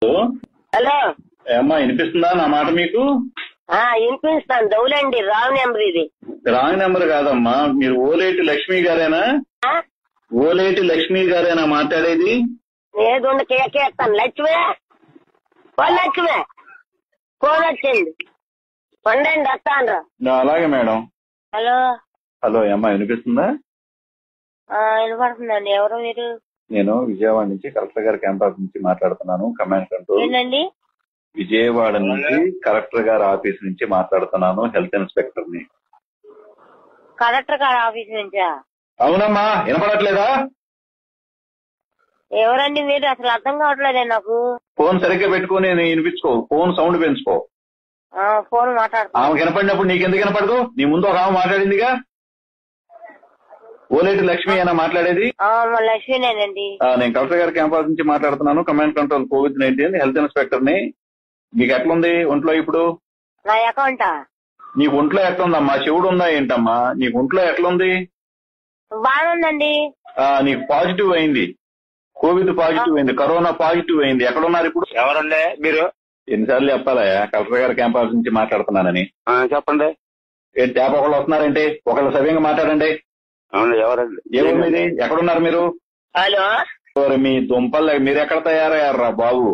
Hello ఏమ్మా వినిపిస్తుందా నా మాట మీకు? వినిపిస్తాను. దౌలండి, రాంగ్ నెంబర్ ఇది. రాంగ్ నెంబర్ కాదమ్మా, మీరు ఓలేటి లక్ష్మి గారేనా? ఓలేటి లక్ష్మి గారేనా మాట్లాడేది? ఏదో కేకేస్తాను. లక్ష్మే లక్ష్మే ఫోన్ వచ్చింది, పండండి వస్తాను. అలాగే మేడం. హలో హలో అమ్మా వినిపిస్తుందా? వినపడుతుందండి. ఎవరు మీరు? నేను విజయవాడ నుంచి కలెక్టర్ గారి క్యాంప్ ఆఫీస్ నుంచి మాట్లాడుతున్నాను. Command control. ఏంటండి? విజయవాడ నుంచి కలెక్టర్ గారి ఆఫీస్ నుంచి మాట్లాడుతున్నాను. హెల్త్ ఇన్స్పెక్టర్ ని. కలెక్టర్ గారి ఆఫీస్ నుంచా? అవునమ్మా, వినపడట్లేదా? ఎవరండి మీరు? అసలు అర్థం కావట్లేదే నాకు. ఫోన్ సరిగ్గా పెట్టుకుని వినిపించుకో, ఫోన్ సౌండ్ పెంచుకో. ఫోన్ మాట్లాడుతున్నా. ఆమెకు వినపడినప్పుడు నీకెందుకు వినపడదు? నీ ముందు ఒక ఆమె మాట్లాడిందిగా. ఓలేటి లక్ష్మి అయినా మాట్లాడేది? లక్ష్మీనేనండి. నేను కలెక్టర్ గారి క్యాంప్ ఆఫీస్ నుంచి మాట్లాడుతున్నాను. Command control COVID-19 health inspector ని. నీకు ఎట్లుంది ఒంట్లో ఇప్పుడు? నా అకౌంటా? నీకు ఒంట్లో ఎట్లుందమ్మా? చెవుడు ఉందా ఏంటమ్మా? నీకు ఒంట్లో ఎట్లుంది? బాగుందండి. నీకు పాజిటివ్ అయింది, కోవిడ్ పాజిటివ్ అయింది, కరోనా పాజిటివ్ అయింది. ఎక్కడున్నారు ఇప్పుడు? ఎవరండి మీరు? ఎన్నిసార్లు చెప్పాలా కలెక్టర్ గారి క్యాంప్ ఆఫీస్ నుంచి మాట్లాడుతున్నానని? చెప్పండి. ఏంటి ట్యాప్ ఒకళ్ళు వస్తున్నారంటే ఒకళ్ళు సవ్యంగా మాట్లాడండి. అవును, ఎవరండి? ఏముంది? ఎక్కడున్నారు మీరు? హలో, మీ దుంపలు మీరు ఎక్కడ తయారయ్యారా బాబు?